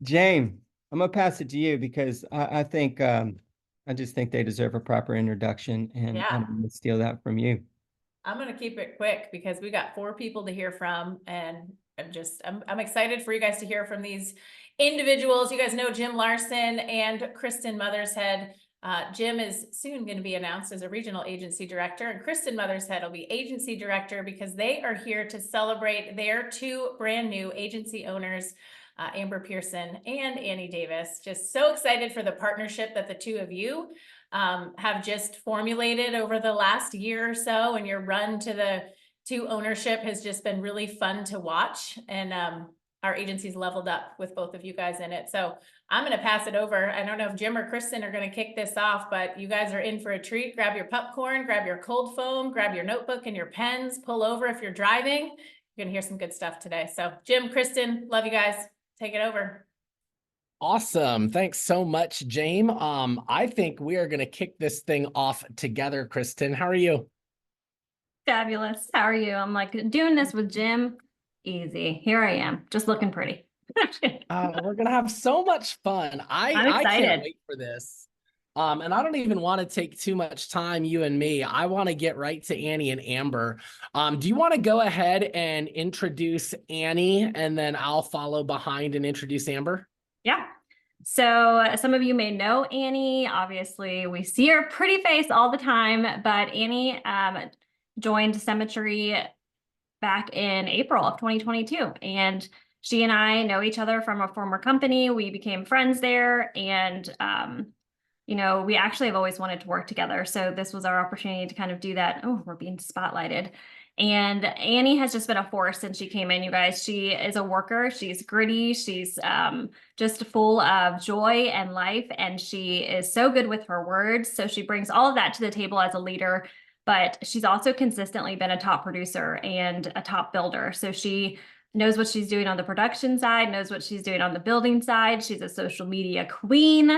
James, I'm gonna pass it to you because I just think they deserve a proper introduction, and Yeah, I'm gonna steal that from you. I'm gonna keep it quick because we got four people to hear from, and I'm excited for you guys to hear from these individuals. You guys know Jim Larsen and Kristen Mothershead. Jim is soon going to be announced as a regional agency director, and Kristen Mothershead will be agency director because they are here to celebrate their two brand new agency owners, Amber Pearson and Annie Davis. Just so excited for the partnership that the two of you have just formulated over the last year or so, and your run to ownership has just been really fun to watch. And our agency's leveled up with both of you guys in it. So I'm going to pass it over. I don't know if Jim or Kristen are going to kick this off, but you guys are in for a treat. Grab your popcorn, grab your cold foam, grab your notebook and your pens, pull over if you're driving. You're going to hear some good stuff today. So Jim, Kristen, love you guys. Take it over. Awesome. Thanks so much, James. I think we are going to kick this thing off together. Kristen, how are you? Fabulous. How are you? I'm like doing this with Jim. Easy. Here I am, just looking pretty. We're going to have so much fun. I'm I can't excited. wait for this. And I don't even want to take too much time, you and me. I want to get right to Annie and Amber. Do you want to go ahead and introduce Annie, and then I'll follow behind and introduce Amber? Yeah. So some of you may know Annie. Obviously, we see her pretty face all the time, but Annie joined Cemetery back in April of 2022. And she and I know each other from a former company. We became friends there. And, we actually have always wanted to work together. So this was our opportunity to kind of do that. Oh, we're being spotlighted. And Annie has just been a force since she came in, you guys. She is a worker. She's gritty. She's just full of joy and life. And she is so good with her words. So she brings all of that to the table as a leader. But she's also consistently been a top producer and a top builder. So she knows what she's doing on the production side, knows what she's doing on the building side. She's a social media queen.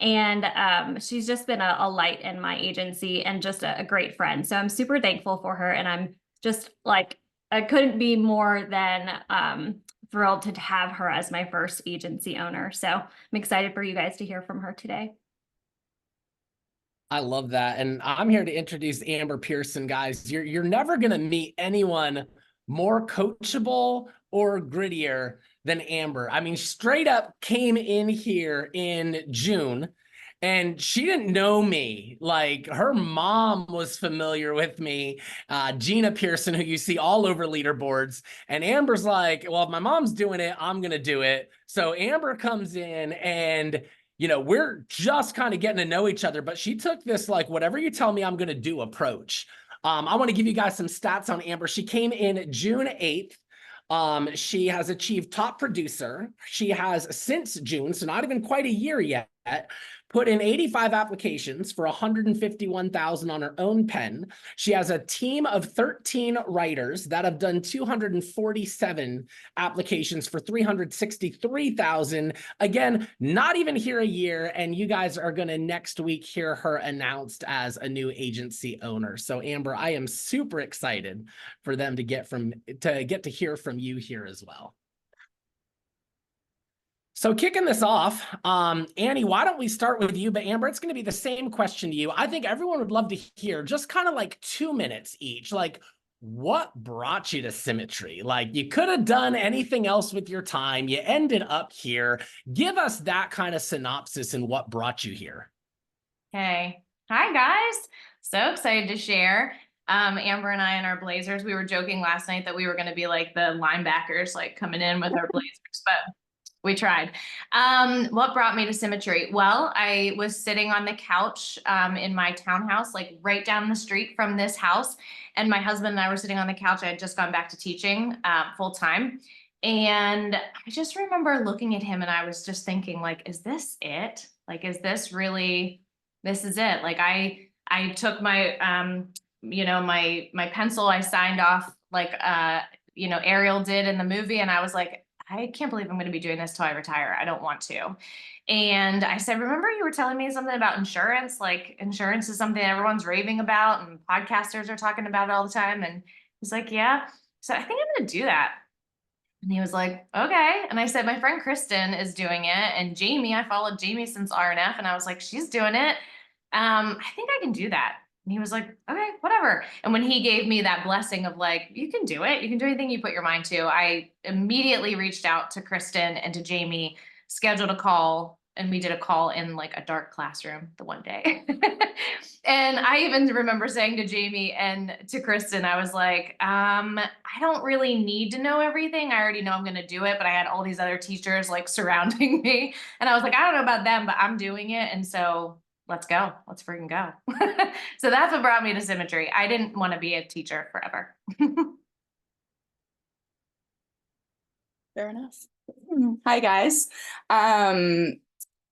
And she's just been a light in my agency and just a great friend. So I'm super thankful for her. And I'm just like, I couldn't be more than thrilled to have her as my first agency owner. So I'm excited for you guys to hear from her today. I love that. And I'm here to introduce Amber Pearson, guys. You're never going to meet anyone more coachable or grittier than Amber. I mean, straight up came in here in June, and she didn't know me. Like, her mom was familiar with me, Gina Pearson, who you see all over leaderboards. And Amber's like, well, if my mom's doing it, I'm going to do it. So Amber comes in, and we're just kind of getting to know each other, but she took this, like, whatever you tell me I'm going to do approach. I want to give you guys some stats on Amber. She came in June 8th. She has achieved top producer. She has, since June, so not even quite a year yet, put in 85 applications for 151,000 on her own pen. She has a team of 13 writers that have done 247 applications for 363,000. Again, not even here a year, and you guys are going to next week hear her announced as a new agency owner. So Amber, I am super excited for them to get to hear from you here as well. So kicking this off, Annie, why don't we start with you? But Amber, it's going to be the same question to you. I think everyone would love to hear just kind of like 2 minutes each. Like, what brought you to Symmetry? Like, you could have done anything else with your time. You ended up here. Give us that kind of synopsis and what brought you here. Hey, hi guys. So excited to share. Amber and I in our Blazers, we were joking last night that we were going to be like the linebackers, like coming in with our Blazers, but we tried. What brought me to Symmetry? Well, I was sitting on the couch in my townhouse, like right down the street from this house. And my husband and I were sitting on the couch. I had just gone back to teaching full time. And I just remember looking at him and I was just thinking, like, is this it? Like, is this really, this is it? Like, I took my, my pencil, I signed off like, Ariel did in the movie. And I was like, I can't believe I'm going to be doing this till I retire. I don't want to. And I said, remember you were telling me something about insurance? Like, insurance is something everyone's raving about and podcasters are talking about it all the time. And he's like, yeah. So I think I'm going to do that. And he was like, okay. And I said, my friend Kristen is doing it. And Jamie, I followed Jamie since RNF. And I was like, she's doing it. I think I can do that. And he was like, okay, whatever. And when he gave me that blessing of like, you can do it, you can do anything you put your mind to, I immediately reached out to Kristen and to Jamie, scheduled a call, and we did a call in like a dark classroom the one day. And I even remember saying to Jamie and to Kristen, I was like, I don't really need to know everything. I already know I'm going to do it, but I had all these other teachers like surrounding me. And I was like, I don't know about them, but I'm doing it. And so let's go. Let's freaking go. So that's what brought me to Symmetry. I didn't want to be a teacher forever. Fair enough. Hi, guys.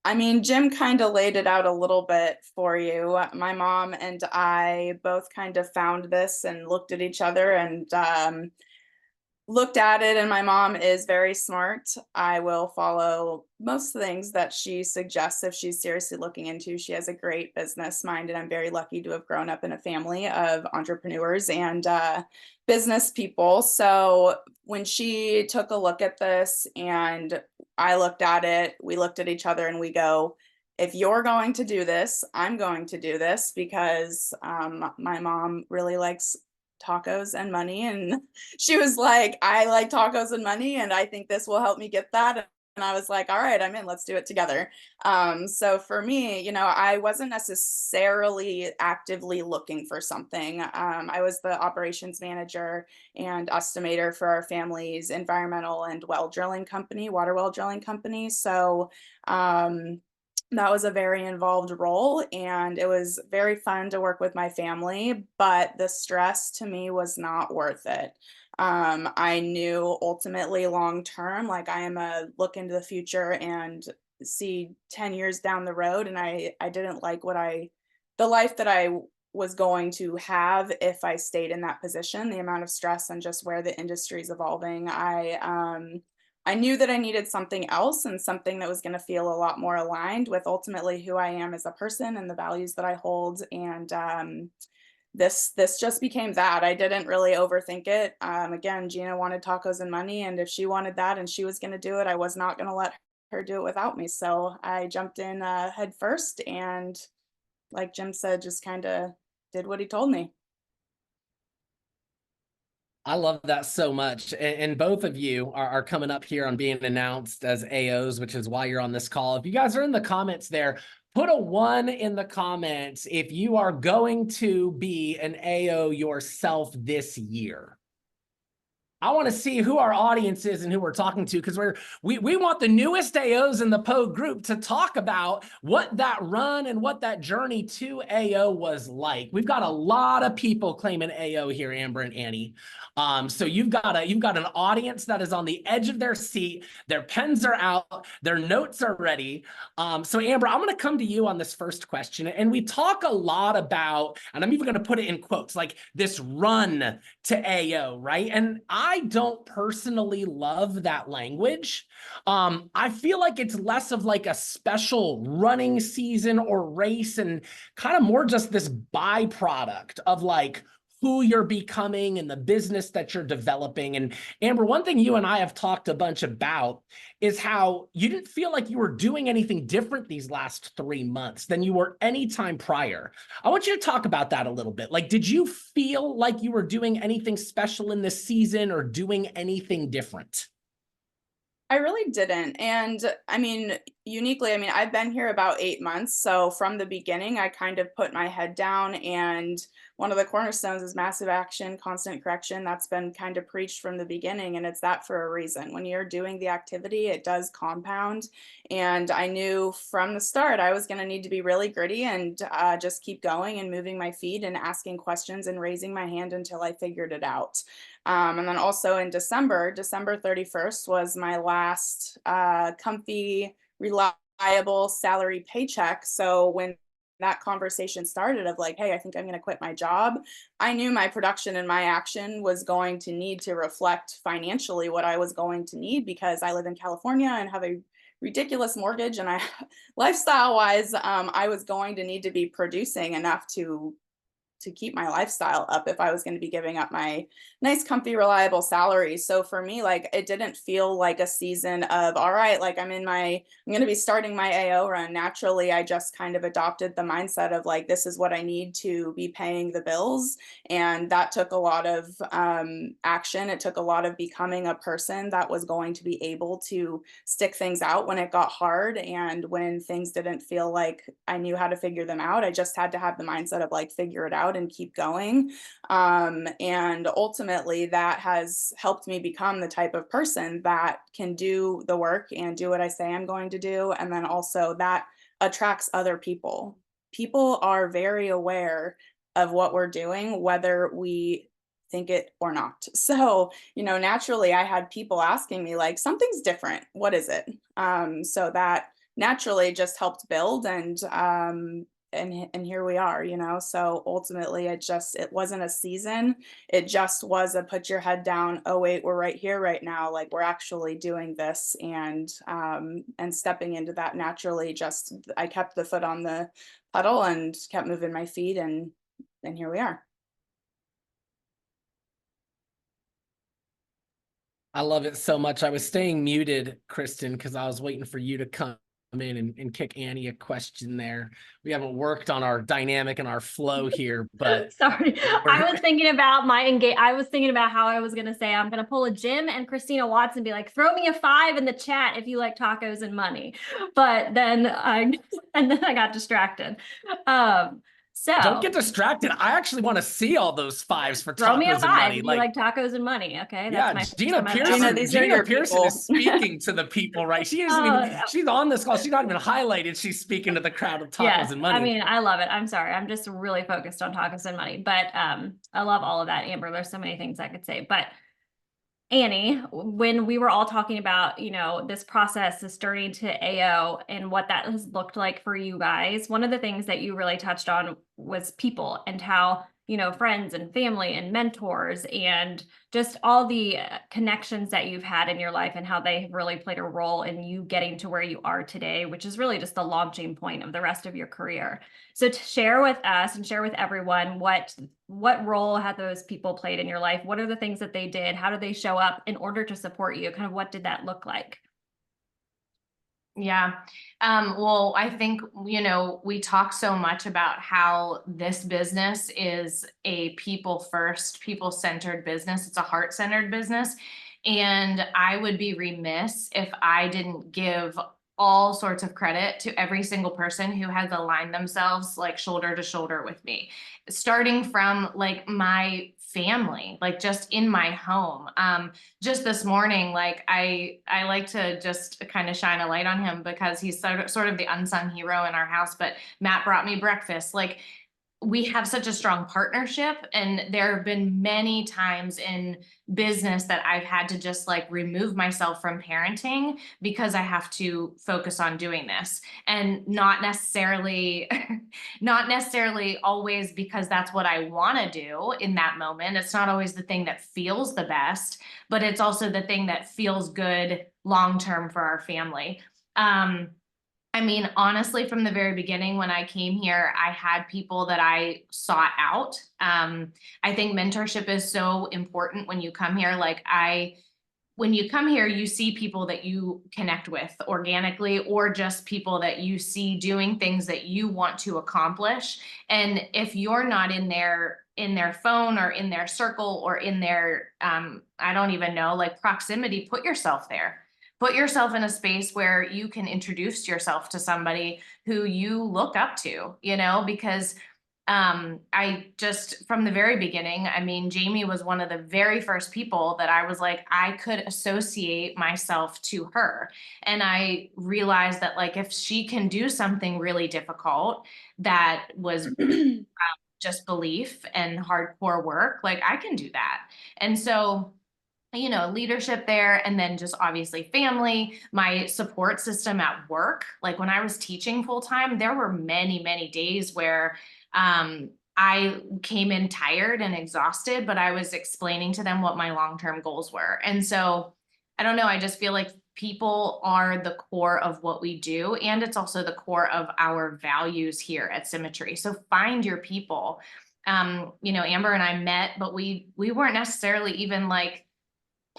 I mean, Jim kind of laid it out a little bit for you. My mom and I both kind of found this and looked at each other and looked at it, and my mom is very smart. I will follow most things that she suggests if she's seriously looking into. She has a great business mind, and I'm very lucky to have grown up in a family of entrepreneurs and business people. So when she took a look at this and I looked at it, we looked at each other and we go, if you're going to do this, I'm going to do this, because my mom really likes tacos and money, and she was like, I like tacos and money, and I think this will help me get that. And I was like, all right, I'm in, let's do it together. So for me, you know, I wasn't necessarily actively looking for something. I was the operations manager and estimator for our family's environmental and well drilling company, water well drilling company. So that was a very involved role, and it was very fun to work with my family, but the stress to me was not worth it. I knew ultimately long term, like I am a look into the future and see 10 years down the road, and I didn't like the life that I was going to have if I stayed in that position, the amount of stress and just where the industry is evolving. I knew that I needed something else, and something that was going to feel a lot more aligned with ultimately who I am as a person and the values that I hold. And this just became that. I didn't really overthink it. Again, Gina wanted tacos and money, and if she wanted that and she was going to do it, I was not going to let her do it without me. So I jumped in head first, and like Jim said, just kind of did what he told me. I love that so much. And both of you are coming up here on being announced as AOs, which is why you're on this call. If you guys are in the comments there, put a 1 in the comments if you are going to be an AO yourself this year. I want to see who our audience is and who we're talking to, because we want the newest AOs in the Pogue group to talk about what that run and what that journey to AO was like. We've got a lot of people claiming AO here, Amber and Annie. So you've got an audience that is on the edge of their seat. Their pens are out, their notes are ready. So Amber, I'm going to come to you on this first question, and we talk a lot about, and I'm even going to put it in quotes, like this run to AO, right? And I don't personally love that language. I feel like it's less of like a special running season or race, and kind of more just this byproduct of like who you're becoming and the business that you're developing. And Amber, one thing you and I have talked a bunch about is how you didn't feel like you were doing anything different these last 3 months than you were any time prior. I want you to talk about that a little bit. Like, did you feel like you were doing anything special in this season or doing anything different? I really didn't. And I mean, uniquely, I mean, I've been here about 8 months. So from the beginning, I kind of put my head down, and one of the cornerstones is massive action, constant correction. That's been kind of preached from the beginning, and it's that for a reason. When you're doing the activity, it does compound. And I knew from the start I was going to need to be really gritty and just keep going and moving my feet and asking questions and raising my hand until I figured it out. And then also in December 31st was my last comfy, reliable salary paycheck. So when that conversation started of like, hey, I think I'm going to quit my job, I knew my production and my action was going to need to reflect financially what I was going to need, because I live in California and have a ridiculous mortgage, and lifestyle wise, I was going to need to be producing enough to keep my lifestyle up if I was going to be giving up my nice, comfy, reliable salary. So for me, like, it didn't feel like a season of, all right, like I'm going to be starting my AO run. Naturally, I just kind of adopted the mindset of like, this is what I need to be paying the bills. And that took a lot of action. It took a lot of becoming a person that was going to be able to stick things out when it got hard. And when things didn't feel like I knew how to figure them out, I just had to have the mindset of like, figure it out and keep going. And ultimately that has helped me become the type of person that can do the work and do what I say I'm going to do. And then also that attracts other people. People are very aware of what we're doing, whether we think it or not. So, naturally I had people asking me like, something's different. What is it? So that naturally just helped build, and here we are, so ultimately it wasn't a season. It just was a put your head down. Oh wait, we're right here right now. Like, we're actually doing this, and stepping into that naturally. Just, I kept the foot on the pedal and kept moving my feet, and here we are. I love it so much. I was staying muted, Kristen, because I was waiting for you to come in and kick Annie a question there. We haven't worked on our dynamic and our flow here, but Sorry, I was thinking about I was thinking about how I was going to say, I'm going to pull a Jim and Christina Watson, be like, throw me a 5 in the chat if you like tacos and money. But then I got distracted. So don't get distracted. I actually want to see all those 5s for throw me a tacos and 5 money. if you like tacos and money. Okay. Yeah, That's my Gina first time I've Pearson. ever- these are Gina your Pearson people. is speaking to the people, right? She isn't even. She's on this call. She's not even highlighted. She's speaking to the crowd of tacos Yes, and money. I mean, I love it. I'm sorry. I'm just really focused on tacos and money, but I love all of that, Amber. There's so many things I could say, but Annie, when we were all talking about, this process, this journey to AO and what that has looked like for you guys, one of the things that you really touched on was people and how, friends and family and mentors and just all the connections that you've had in your life and how they have really played a role in you getting to where you are today, which is really just the launching point of the rest of your career. So to share with us and share with everyone what role had those people played in your life? What are the things that they did? How did they show up in order to support you? Kind of what did that look like? Yeah. Well, I think, we talk so much about how this business is a people first, people centered business. It's a heart centered business. And I would be remiss if I didn't give all sorts of credit to every single person who has aligned themselves like shoulder to shoulder with me, starting from like my family, like just in my home. Just this morning, like I like to just kind of shine a light on him because he's sort of the unsung hero in our house, but Matt brought me breakfast. Like, we have such a strong partnership, and there have been many times in business that I've had to just like remove myself from parenting because I have to focus on doing this, and not necessarily always because that's what I want to do in that moment. It's not always the thing that feels the best, but it's also the thing that feels good long term for our family. I mean, honestly, from the very beginning, when I came here, I had people that I sought out. I think mentorship is so important when you come here. When you come here, you see people that you connect with organically, or just people that you see doing things that you want to accomplish. And if you're not in their phone or in their circle or in their, I don't even know, like proximity, put yourself there. Put yourself in a space where you can introduce yourself to somebody who you look up to, because I just, from the very beginning, I mean, Jamie was one of the very first people that I was like, I could associate myself to her. And I realized that like, if she can do something really difficult that was just belief and hardcore work, like I can do that. And so leadership there, and then just obviously family, my support system at work. Like when I was teaching full time, there were many, many days where I came in tired and exhausted, but I was explaining to them what my long-term goals were. And so I don't know, I just feel like people are the core of what we do. And it's also the core of our values here at Symmetry. So find your people. You know, Amber and I met, but we weren't necessarily even like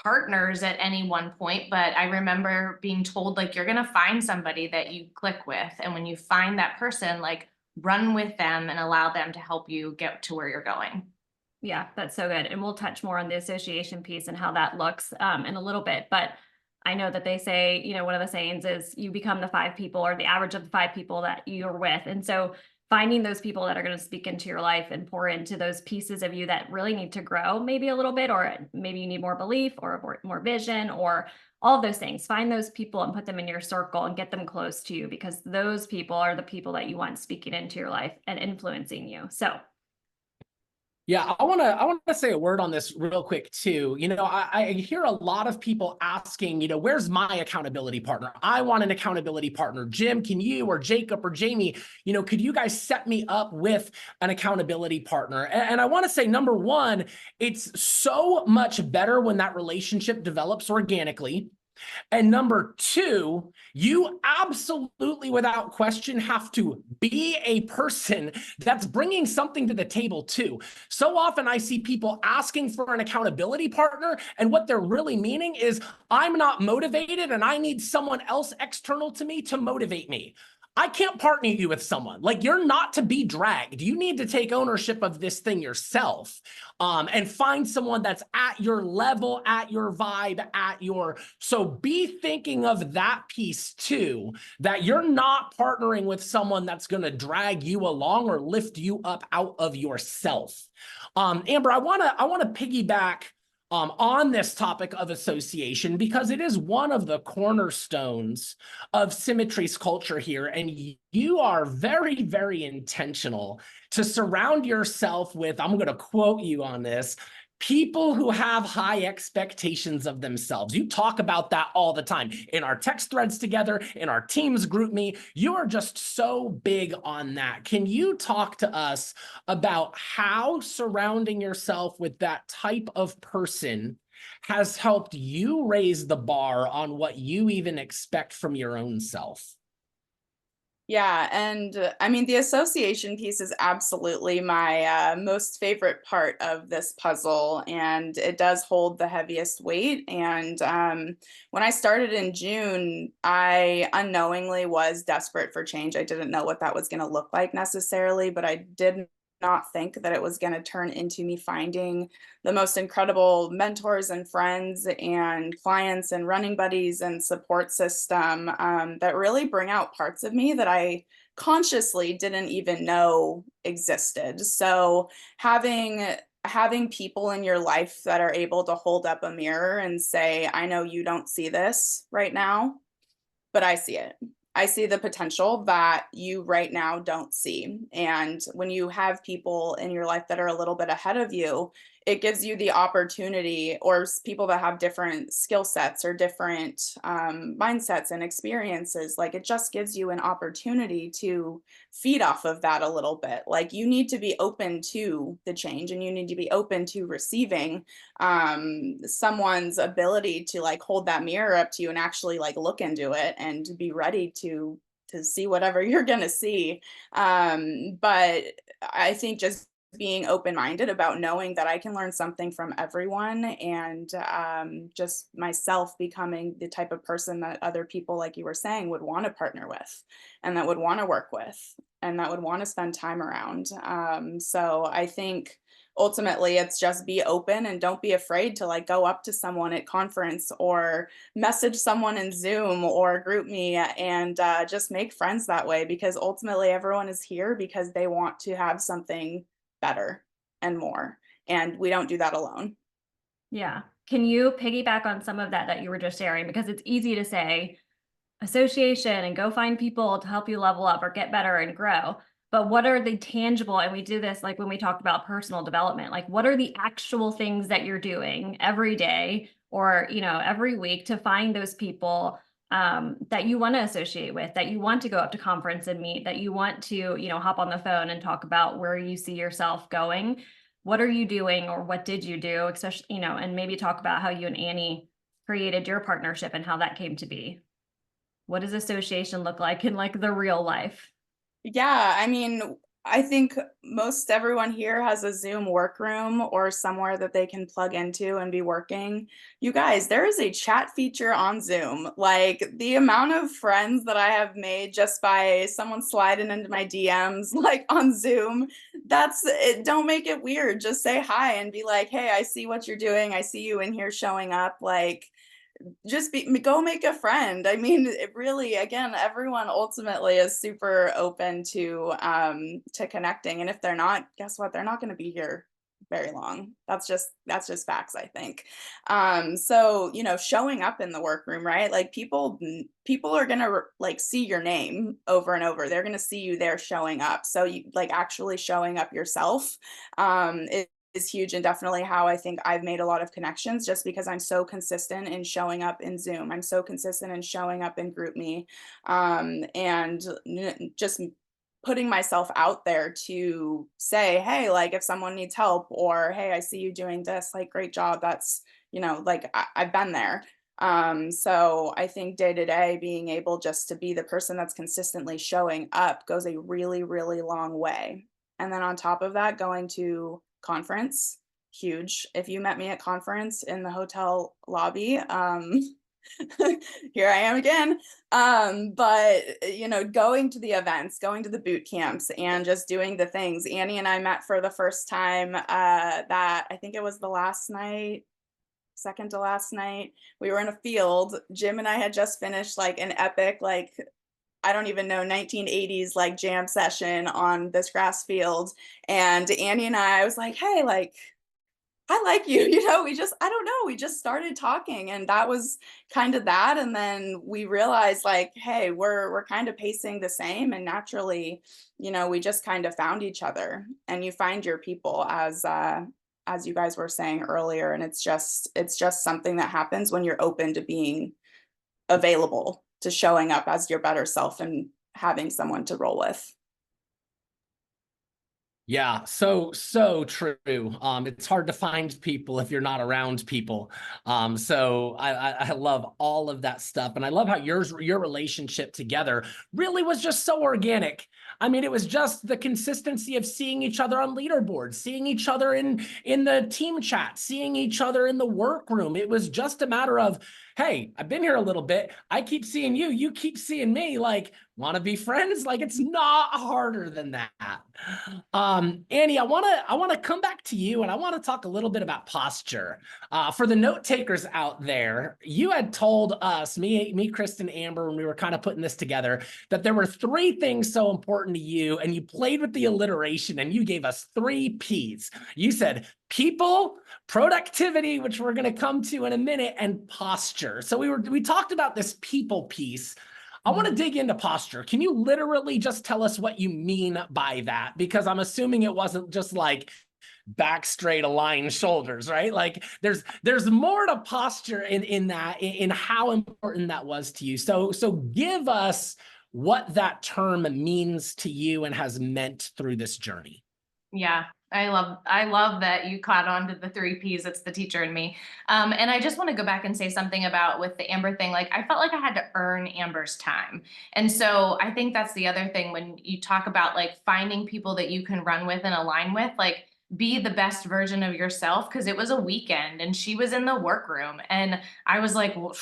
partners at any one point, but I remember being told like, you're going to find somebody that you click with. And when you find that person, like run with them and allow them to help you get to where you're going. Yeah, that's so good. And we'll touch more on the association piece and how that looks in a little bit. But I know that they say, you know, one of the sayings is you become the 5 people or the average of the 5 people that you're with. And so finding those people that are going to speak into your life and pour into those pieces of you that really need to grow maybe a little bit, or maybe you need more belief or more vision or all of those things. Find those people and put them in your circle and get them close to you, because those people are the people that you want speaking into your life and influencing you. So yeah, I want to say a word on this real quick too. You know, I hear a lot of people asking, you know, where's my accountability partner? I want an accountability partner. Jim, can you, or Jacob or Jamie, you know, could you guys set me up with an accountability partner? And I want to say, number one, it's so much better when that relationship develops organically. And number two, you absolutely, without question, have to be a person that's bringing something to the table too. So often I see people asking for an accountability partner, and what they're really meaning is, I'm not motivated and I need someone else external to me to motivate me. I can't partner you with someone. Like, you're not to be dragged. You need to take ownership of this thing yourself, and find someone that's at your level, at your vibe, so be thinking of that piece too, that you're not partnering with someone that's going to drag you along or lift you up out of yourself. Amber, I want to piggyback on this topic of association, because it is one of the cornerstones of Symmetry's culture here. And you are very, very intentional to surround yourself with, I'm going to quote you on this, people who have high expectations of themselves. You talk about that all the time in our text threads together, in our Teams group me. You are just so big on that. Can you talk to us about how surrounding yourself with that type of person has helped you raise the bar on what you even expect from your own self? Yeah, and I mean, the association piece is absolutely my most favorite part of this puzzle, and it does hold the heaviest weight. And when I started in June, I unknowingly was desperate for change. I didn't know what that was going to look like necessarily, but I did not think that it was going to turn into me finding the most incredible mentors and friends and clients and running buddies and support system that really bring out parts of me that I consciously didn't even know existed. So having people in your life that are able to hold up a mirror and say, I know you don't see this right now, but I see it. I see the potential that you right now don't see. And when you have people in your life that are a little bit ahead of you, it gives you the opportunity, or people that have different skill sets or different mindsets and experiences, like it just gives you an opportunity to feed off of that a little bit. Like, you need to be open to the change, and you need to be open to receiving someone's ability to like hold that mirror up to you and actually like look into it and be ready to see whatever you're gonna see. But I think just being open-minded about knowing that I can learn something from everyone, and just myself becoming the type of person that other people, like you were saying, would want to partner with, and that would want to work with, and that would want to spend time around. So I think ultimately it's just be open and don't be afraid to like go up to someone at conference or message someone in Zoom or group me, and just make friends that way, because ultimately everyone is here because they want to have something better and more, and we don't do that alone. yeah. Can you piggyback on some of that you were just sharing? Because it's easy to say association and go find people to help you level up or get better and grow. But what are the tangible, and we do this like when we talked about personal development, like what are the actual things that you're doing every day or, you know, every week to find those people that you want to associate with, that you want to go up to conference and meet, that you want to, you know, hop on the phone and talk about where you see yourself going. What are you doing, or what did you do, especially, you know, and maybe talk about how you and Annie created your partnership and how that came to be. What does association look like in like the real life? Yeah, I mean, I think most everyone here has a Zoom workroom or somewhere that they can plug into and be working. You guys, there is a chat feature on Zoom. Like the amount of friends that I have made just by someone sliding into my DMs, like on Zoom, that's it. Don't make it weird. Just say hi and be like, hey, I see what you're doing. I see you in here showing up. Like, just go make a friend. I mean, it really, again, everyone ultimately is super open to connecting, and if they're not, guess what, they're not going to be here very long. That's just facts, I think. So you know, showing up in the workroom, right? Like people are going to like see your name over and over. They're going to see you there showing up, so you like actually showing up yourself is huge, and definitely how I think I've made a lot of connections, just because I'm so consistent in showing up in Zoom. I'm so consistent in showing up in GroupMe, and just putting myself out there to say, hey, like if someone needs help, or hey, I see you doing this, like great job. That's, you know, like I've been there. So I think day to day being able just to be the person that's consistently showing up goes a really, really long way. And then on top of that, going to conference, huge. If you met me at conference in the hotel lobby, here I am again. But you know, going to the events, going to the boot camps, and just doing the things. Annie and I met for the first time that I think it was the last night, second to last night. We were in a field. Jim and I had just finished like an epic, like I don't even know, 1980s like jam session on this grass field. And Annie and I was like, hey, like, I like you, you know, I don't know, we just started talking, and that was kind of that. And then we realized like, hey, we're kind of pacing the same, and naturally, you know, we just kind of found each other, and you find your people as you guys were saying earlier. And it's just something that happens when you're open to being available, to showing up as your better self and having someone to roll with. Yeah, so true. It's hard to find people if you're not around people. So I love all of that stuff, and I love how your relationship together really was just so organic. I mean, it was just the consistency of seeing each other on leaderboards, seeing each other in the team chat, seeing each other in the workroom. It was just a matter of, hey, I've been here a little bit. I keep seeing you. You keep seeing me. Like, want to be friends? Like, it's not harder than that. Annie, I want to come back to you, and I want to talk a little bit about posture. For the note takers out there, you had told us, me, Kristen, Amber, when we were kind of putting this together, that there were 3 things so important to you, and you played with the alliteration, and you gave us 3 P's. You said people, productivity, which we're going to come to in a minute, and posture. So we talked about this people piece. I want to dig into posture. Can you literally just tell us what you mean by that? Because I'm assuming it wasn't just like back straight, aligned shoulders, right? Like there's more to posture in that, in how important that was to you. So give us what that term means to you and has meant through this journey. Yeah, I love that you caught on to the 3 Ps. It's the teacher in me. And I just want to go back and say something about with the Amber thing. Like, I felt like I had to earn Amber's time. And so I think that's the other thing when you talk about like finding people that you can run with and align with, like be the best version of yourself. Cause it was a weekend and she was in the workroom and I was like, well,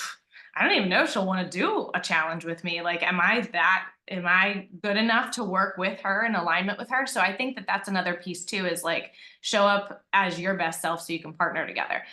I don't even know if she'll want to do a challenge with me. Like, am I good enough to work with her in alignment with her? So I think that that's another piece too, is like show up as your best self so you can partner together.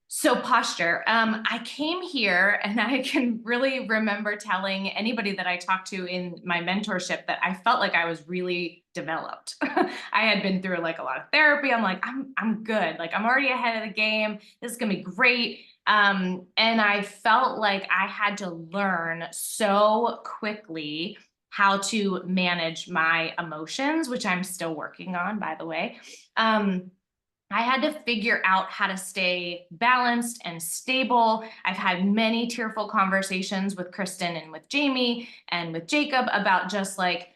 So posture, I came here and I can really remember telling anybody that I talked to in my mentorship that I felt like I was really developed. I had been through like a lot of therapy. I'm like, I'm good. Like I'm already ahead of the game. This is gonna be great. And I felt like I had to learn so quickly how to manage my emotions, which I'm still working on, by the way. I had to figure out how to stay balanced and stable. I've had many tearful conversations with Kristen and with Jamie and with Jacob about just like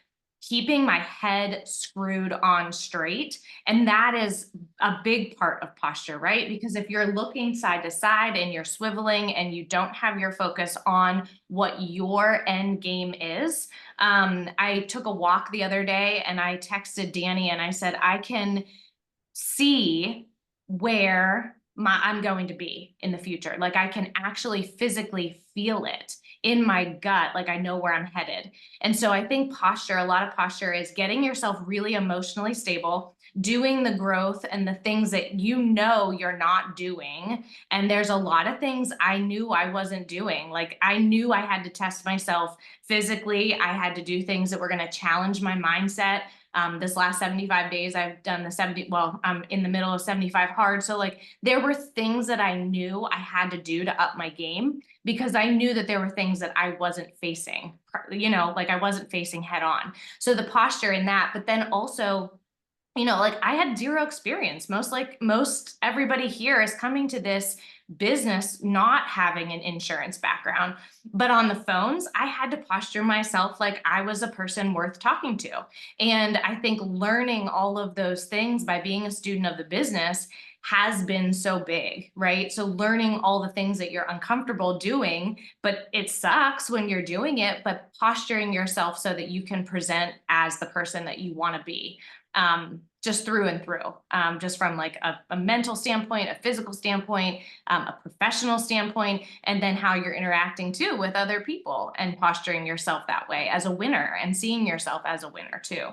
keeping my head screwed on straight. And that is a big part of posture, right? Because if you're looking side to side and you're swiveling and you don't have your focus on what your end game is. I took a walk the other day and I texted Danny and I said, I can see where I'm going to be in the future. Like I can actually physically feel it in my gut. Like I know where I'm headed. And so I think posture, a lot of posture is getting yourself really emotionally stable, doing the growth and the things that you know you're not doing. And there's a lot of things I knew I wasn't doing. Like I knew I had to test myself physically. I had to do things that were going to challenge my mindset. This last 75 days, I've done the 70, well, I'm in the middle of 75 hard. So like there were things that I knew I had to do to up my game because I knew that there were things that I wasn't facing, you know, like I wasn't facing head on. So the posture in that, but then also, you know, like I had zero experience. Most everybody here is coming to this business not having an insurance background, but on the phones, I had to posture myself like I was a person worth talking to. And I think learning all of those things by being a student of the business has been so big, right? So learning all the things that you're uncomfortable doing, but it sucks when you're doing it, but posturing yourself so that you can present as the person that you want to be. Just through and through, just from like a mental standpoint, a physical standpoint, a professional standpoint, and then how you're interacting too with other people and posturing yourself that way as a winner and seeing yourself as a winner too.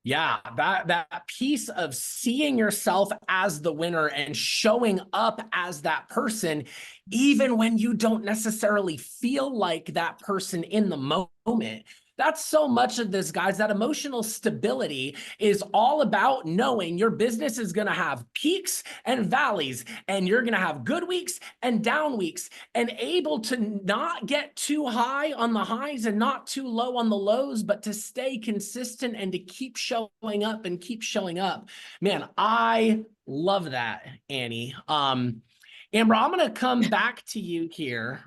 Yeah, that piece of seeing yourself as the winner and showing up as that person, even when you don't necessarily feel like that person in the moment. That's so much of this, guys. That emotional stability is all about knowing your business is going to have peaks and valleys, and you're going to have good weeks and down weeks, and able to not get too high on the highs and not too low on the lows, but to stay consistent and to keep showing up and keep showing up. Man, I love that, Annie. Amber, I'm going to come back to you here.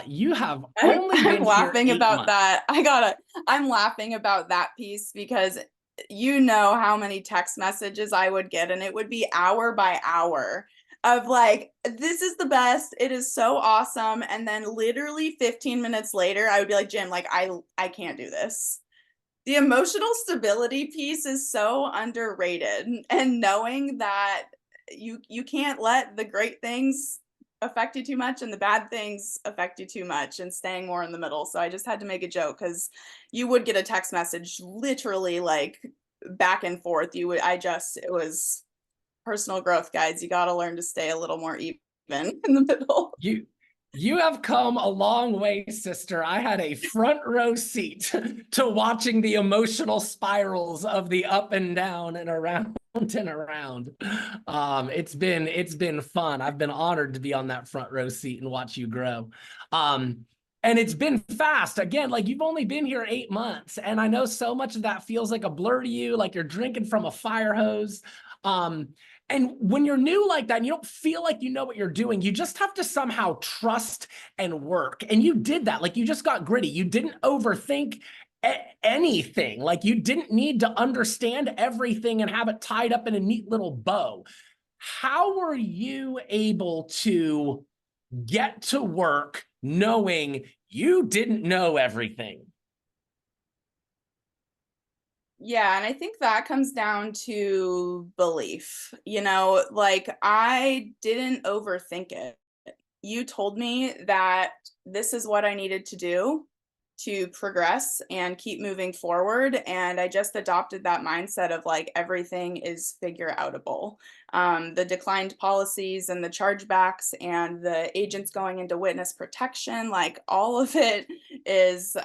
You have only been I'm laughing here 8 about months. that. I'm laughing about that piece because you know how many text messages I would get, and it would be hour by hour of like, this is the best. It is so awesome. And then literally 15 minutes later, I would be like, Jim, like I can't do this. The emotional stability piece is so underrated, and knowing that you can't let the great things affect you too much and the bad things affect you too much, and staying more in the middle. So I just had to make a joke because you would get a text message literally like back and forth. It was personal growth, guys. You got to learn to stay a little more even in the middle. You have come a long way, sister. I had a front row seat to watching the emotional spirals of the up and down and around and around. It's been fun. I've been honored to be on that front row seat and watch you grow. And it's been fast. Again, like you've only been here 8 months, and I know so much of that feels like a blur to you, like you're drinking from a fire hose. And when you're new like that, and you don't feel like you know what you're doing, you just have to somehow trust and work. And you did that. Like you just got gritty. You didn't overthink anything. Like you didn't need to understand everything and have it tied up in a neat little bow. How were you able to get to work knowing you didn't know everything? Yeah, and I think that comes down to belief. You know, like I didn't overthink it. You told me that this is what I needed to do to progress and keep moving forward. And I just adopted that mindset of like everything is figure outable. The declined policies and the chargebacks and the agents going into witness protection, like all of it is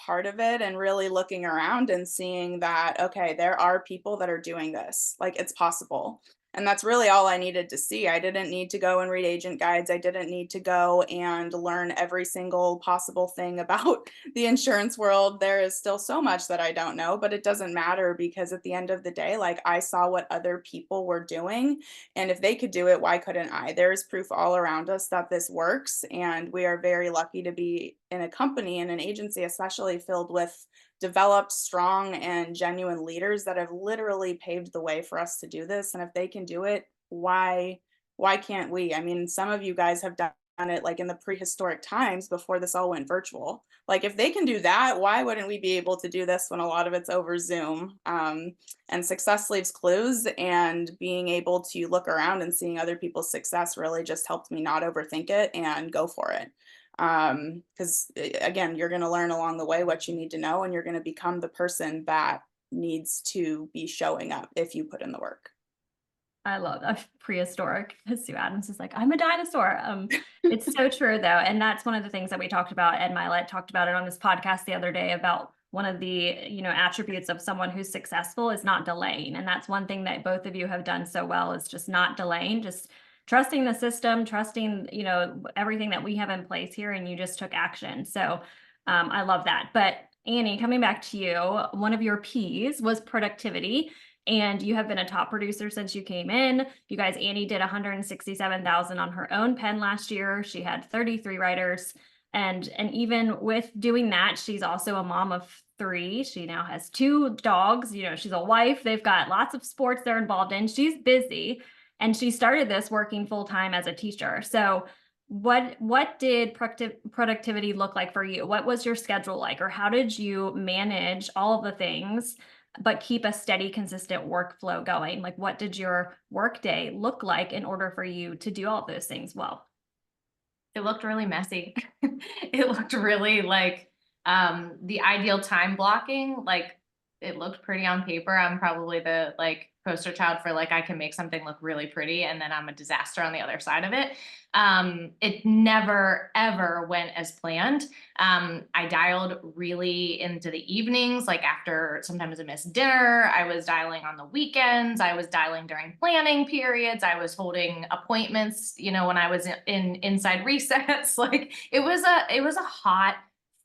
part of it. And really looking around and seeing that, okay, there are people that are doing this, like it's possible. And that's really all I needed to see. I didn't need to go and read agent guides. I didn't need to go and learn every single possible thing about the insurance world. There is still so much that I don't know, but it doesn't matter because at the end of the day, like I saw what other people were doing. And if they could do it, why couldn't I? There is proof all around us that this works. And we are very lucky to be in a company and an agency, especially filled with developed strong and genuine leaders that have literally paved the way for us to do this. And if they can do it, why can't we? I mean, some of you guys have done it like in the prehistoric times before this all went virtual. Like if they can do that, why wouldn't we be able to do this when a lot of it's over Zoom? And success leaves clues, and being able to look around and seeing other people's success really just helped me not overthink it and go for it. Because again, you're going to learn along the way what you need to know, and you're going to become the person that needs to be showing up if you put in the work. I love that. Prehistoric. Sue Adams is like, I'm a dinosaur. It's so true though. And that's one of the things that we talked about. Ed Milet talked about it on his podcast the other day about one of the, attributes of someone who's successful is not delaying. And that's one thing that both of you have done so well, is just not delaying, just trusting the system, trusting, everything that we have in place here, and you just took action. So I love that. But Annie, coming back to you, one of your P's was productivity. And you have been a top producer since you came in. You guys, Annie did 167,000 on her own pen last year. She had 33 writers. And even with doing that, she's also a mom of 3. She now has 2 dogs. She's a wife. They've got lots of sports they're involved in. She's busy. And she started this working full-time as a teacher. So what did productivity look like for you? What was your schedule like? Or how did you manage all of the things but keep a steady, consistent workflow going? Like, what did your work day look like in order for you to do all of those things well? It looked really messy. It looked really like the ideal time blocking. Like, it looked pretty on paper. I'm probably the poster child for I can make something look really pretty, and then I'm a disaster on the other side of it. It never ever went as planned. I dialed really into the evenings, after sometimes I missed dinner. I was dialing on the weekends. I was dialing during planning periods. I was holding appointments, when I was in inside resets. It was a hot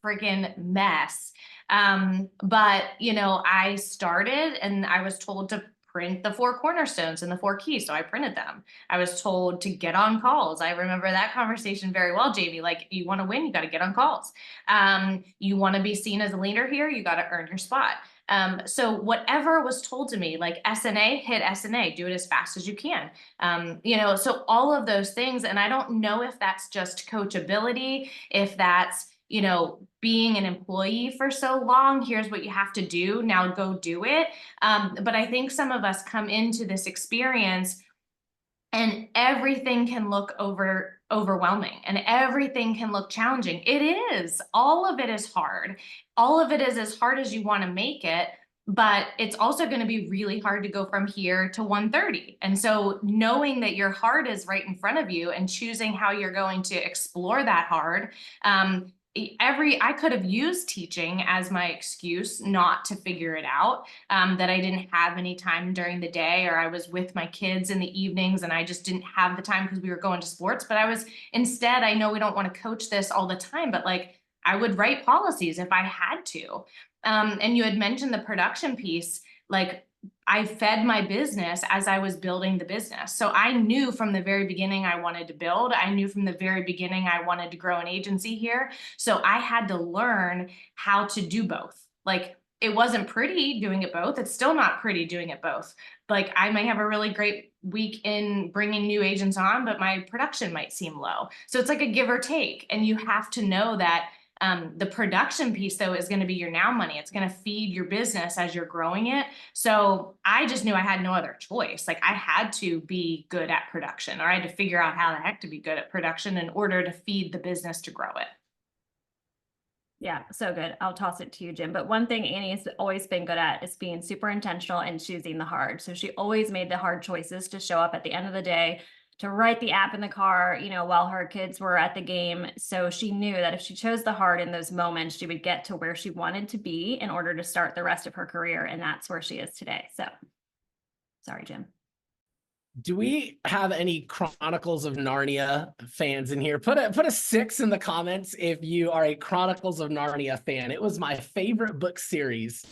freaking mess. But I started, and I was told to print the 4 cornerstones and the 4 keys. So I printed them. I was told to get on calls. I remember that conversation very well, Jamie. You want to win, you got to get on calls. You want to be seen as a leader here, you got to earn your spot. So whatever was told to me, SNA, hit SNA, do it as fast as you can. So all of those things. And I don't know if that's just coachability, if that's, being an employee for so long, here's what you have to do, now go do it. But I think some of us come into this experience and everything can look overwhelming, and everything can look challenging. It is. All of it is hard. All of it is as hard as you want to make it, but it's also going to be really hard to go from here to 130. And so knowing that your heart is right in front of you and choosing how you're going to explore that hard, I could have used teaching as my excuse not to figure it out, that I didn't have any time during the day, or I was with my kids in the evenings and I just didn't have the time because we were going to sports. But instead, I know we don't want to coach this all the time, but I would write policies if I had to. And you had mentioned the production piece, I fed my business as I was building the business. So I knew from the very beginning I wanted to build. I knew from the very beginning I wanted to grow an agency here. So I had to learn how to do both. It wasn't pretty doing it both. It's still not pretty doing it both. I may have a really great week in bringing new agents on, but my production might seem low. So it's a give or take. And you have to know that the production piece, though, is going to be your now money. It's going to feed your business as you're growing it. So I just knew I had no other choice. I had to be good at production, or I had to figure out how the heck to be good at production in order to feed the business to grow it. Yeah, so good. I'll toss it to you, Jim. But one thing Annie has always been good at is being super intentional and choosing the hard. So she always made the hard choices to show up at the end of the day, to write the app in the car, while her kids were at the game. So she knew that if she chose the hard in those moments, she would get to where she wanted to be in order to start the rest of her career. And that's where she is today. So sorry, Jim. Do we have any Chronicles of Narnia fans in here? Put a 6 in the comments if you are a Chronicles of Narnia fan. It was my favorite book series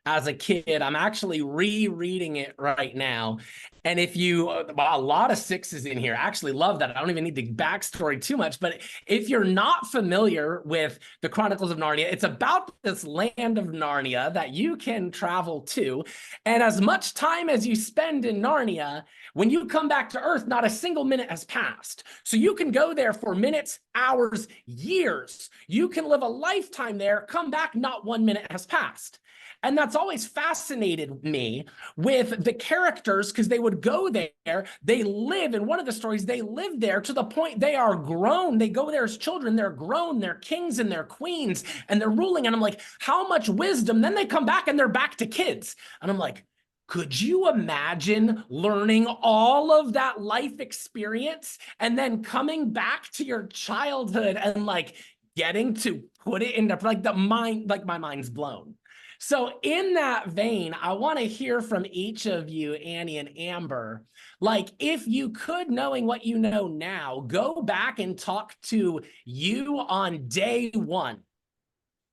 as a kid. I'm actually rereading it right now. And if you, well, a lot of sixes in here, I actually love that. I don't even need the backstory too much, but if you're not familiar with the Chronicles of Narnia, it's about this land of Narnia that you can travel to. And as much time as you spend in Narnia, when you come back to Earth, not a single minute has passed. So you can go there for minutes, hours, years. You can live a lifetime there, come back, not 1 minute has passed. And that's always fascinated me with the characters, because they would go there, they live, in one of the stories, they live there to the point they are grown. They go there as children, they're grown, they're kings and they're queens, and they're ruling. And I'm like, how much wisdom? Then they come back and they're back to kids. And I'm like, could you imagine learning all of that life experience and then coming back to your childhood and like getting to put it into like the mind, like my mind's blown. So in that vein, I want to hear from each of you, Annie and Amber, like if you could, knowing what you know now, go back and talk to you on day one.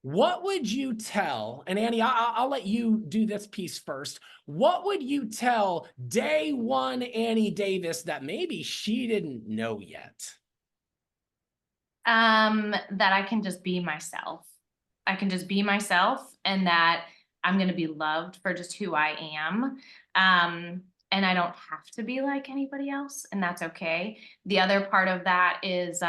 What would you tell, and Annie, I'll let you do this piece first. What would you tell day one Annie Davis that maybe she didn't know yet? That I can just be myself. I can just be myself, and that I'm going to be loved for just who I am. And I don't have to be like anybody else, and that's okay. The other part of that is,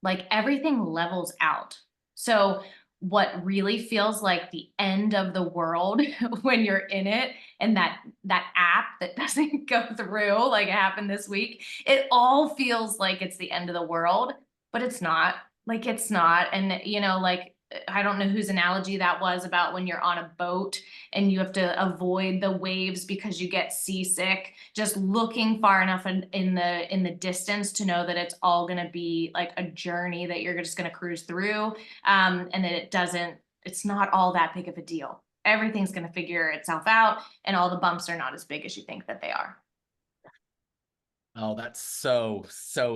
like everything levels out. So what really feels like the end of the world when you're in it, and that app that doesn't go through, like it happened this week, it all feels like it's the end of the world, but it's not. Like it's not. And you know, like I don't know whose analogy that was about when you're on a boat and you have to avoid the waves because you get seasick, just looking far enough in the distance to know that it's all going to be like a journey that you're just going to cruise through. And that it's not all that big of a deal. Everything's going to figure itself out, and all the bumps are not as big as you think that they are. Oh, that's so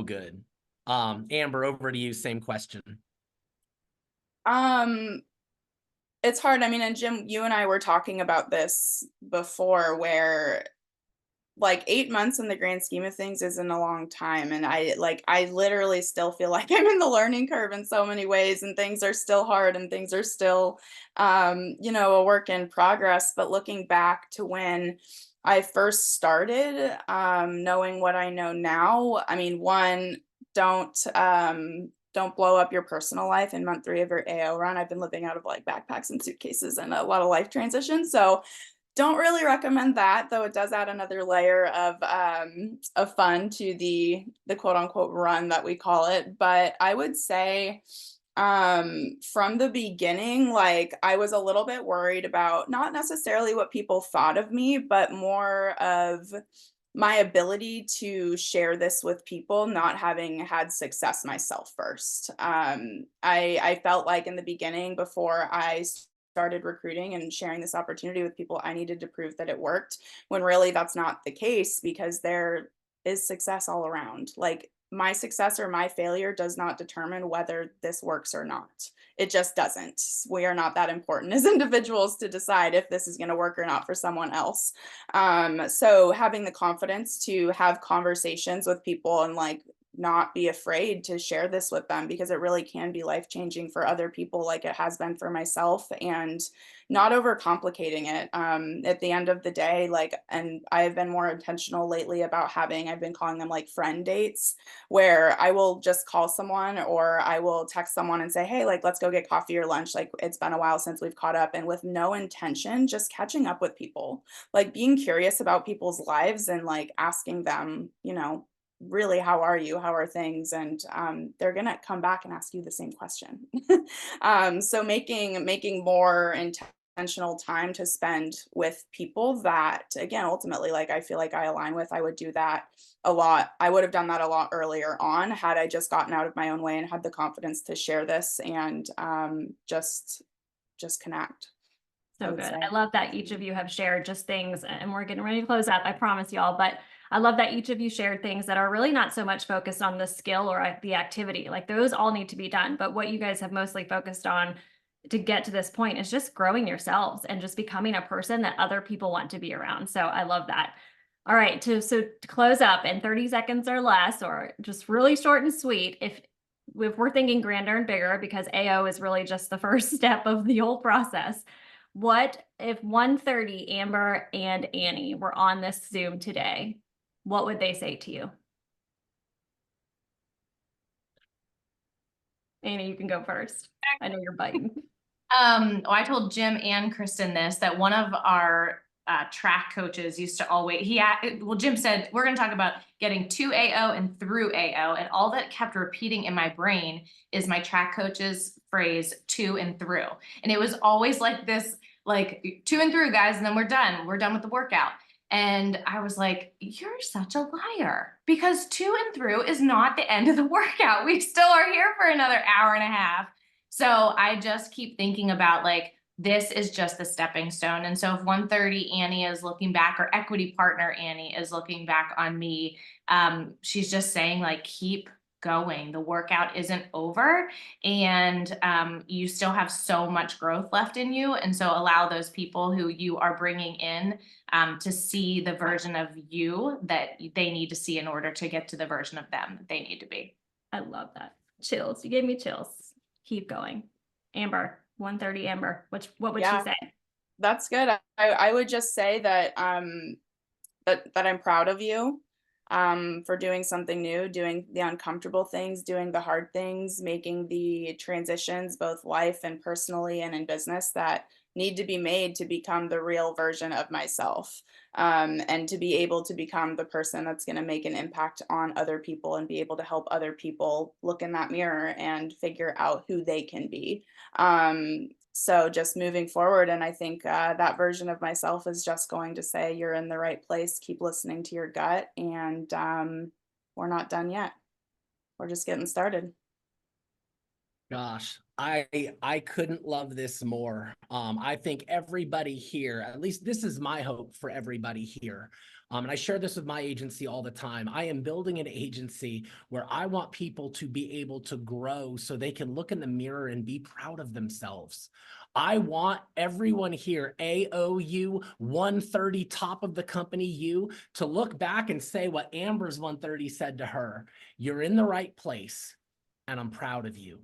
good. Amber, over to you, same question. It's hard. I mean, and Jim, you and I were talking about this before, where like 8 months in the grand scheme of things isn't a long time. And I literally still feel like I'm in the learning curve in so many ways, and things are still hard and things are still, a work in progress. But looking back to when I first started, knowing what I know now, I mean, one, don't blow up your personal life in month 3 of your AO run. I've been living out of like backpacks and suitcases and a lot of life transitions. So don't really recommend that, though it does add another layer of fun to the quote unquote run that we call it. But I would say from the beginning, like I was a little bit worried about not necessarily what people thought of me, but more of my ability to share this with people, not having had success myself first. I felt like in the beginning, before I started recruiting and sharing this opportunity with people, I needed to prove that it worked, when really that's not the case, because there is success all around. Like my success or my failure does not determine whether this works or not. It just doesn't. We are not that important as individuals to decide if this is going to work or not for someone else. So having the confidence to have conversations with people and like not be afraid to share this with them, because it really can be life-changing for other people, like it has been for myself, and not overcomplicating it. At the end of the day, like, and I've been more intentional lately about I've been calling them like friend dates, where I will just call someone or I will text someone and say, hey, like, let's go get coffee or lunch. Like, it's been a while since we've caught up, and with no intention, just catching up with people, like being curious about people's lives and like asking them, really, how are you? How are things? And they're going to come back and ask you the same question. So making more intentional time to spend with people that, again, ultimately, like I feel like I align with, I would do that a lot. I would have done that a lot earlier on had I just gotten out of my own way and had the confidence to share this and just connect. So good. I love that each of you have shared just things, and we're getting ready to close out, I promise y'all, but I love that each of you shared things that are really not so much focused on the skill or the activity. Like those all need to be done, but what you guys have mostly focused on to get to this point is just growing yourselves and just becoming a person that other people want to be around. So I love that. All right, so to close up in 30 seconds or less, or just really short and sweet, if we're thinking grander and bigger, because AO is really just the first step of the whole process. What if 1:30 Amber and Annie were on this Zoom today? What would they say to you? Annie, you can go first. I know you're biting. I told Jim and Kristen this, that one of our track coaches used to always, Jim said, we're going to talk about getting to AO and through AO. And all that kept repeating in my brain is my track coach's phrase, to and through. And it was always like this, like, to and through, guys, and then we're done. We're done with the workout. And I was like, you're such a liar, because to and through is not the end of the workout. We still are here for another hour and a half. So I just keep thinking about, like, this is just the stepping stone. And so if 1:30 Annie is looking back, or equity partner Annie is looking back on me, she's just saying, like, keep going. The workout isn't over, and you still have so much growth left in you. And so allow those people who you are bringing in to see the version of you that they need to see in order to get to the version of them that they need to be. I love that. Chills. You gave me chills. Keep going. Amber, 1:30 Amber, what would she say? That's good. I would just say that that I'm proud of you for doing something new, doing the uncomfortable things, doing the hard things, making the transitions, both life and personally and in business, that need to be made to become the real version of myself, and to be able to become the person that's going to make an impact on other people and be able to help other people look in that mirror and figure out who they can be. So just moving forward, and I think that version of myself is just going to say, you're in the right place, keep listening to your gut, and we're not done yet. We're just getting started. Gosh, I couldn't love this more. I think everybody here, at least this is my hope for everybody here. And I share this with my agency all the time. I am building an agency where I want people to be able to grow so they can look in the mirror and be proud of themselves. I want everyone here, AOU 130, top of the company you, to look back and say what Amber's 130 said to her. You're in the right place, and I'm proud of you.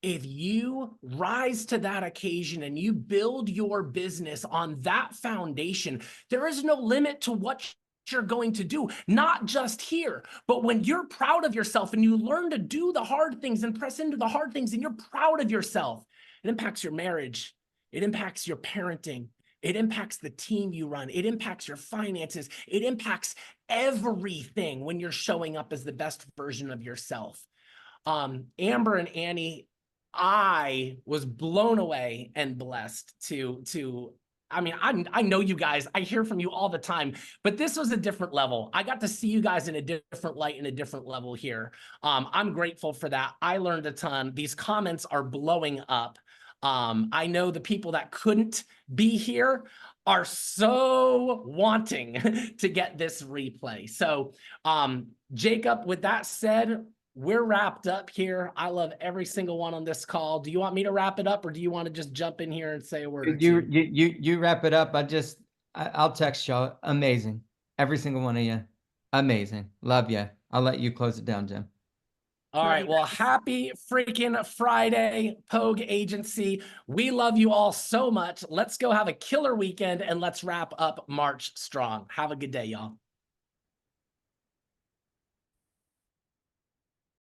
If you rise to that occasion and you build your business on that foundation, there is no limit to what you're going to do, not just here, but when you're proud of yourself and you learn to do the hard things and press into the hard things and you're proud of yourself, it impacts your marriage. It impacts your parenting. It impacts the team you run. It impacts your finances. It impacts everything when you're showing up as the best version of yourself. Amber and Annie, I was blown away and blessed I mean, I know you guys, I hear from you all the time, but this was a different level. I got to see you guys in a different light, in a different level here. I'm grateful for that. I learned a ton. These comments are blowing up. I know the people that couldn't be here are so wanting to get this replay. So, Jacob, with that said, we're wrapped up here. I love every single one on this call. Do you want me to wrap it up, or do you want to just jump in here and say a word or two? You wrap it up. I'll text y'all. Amazing. Every single one of you. Amazing. Love you. I'll let you close it down, Jim. All right. Well, happy freaking Friday, Pogue Agency. We love you all so much. Let's go have a killer weekend and let's wrap up March strong. Have a good day, y'all.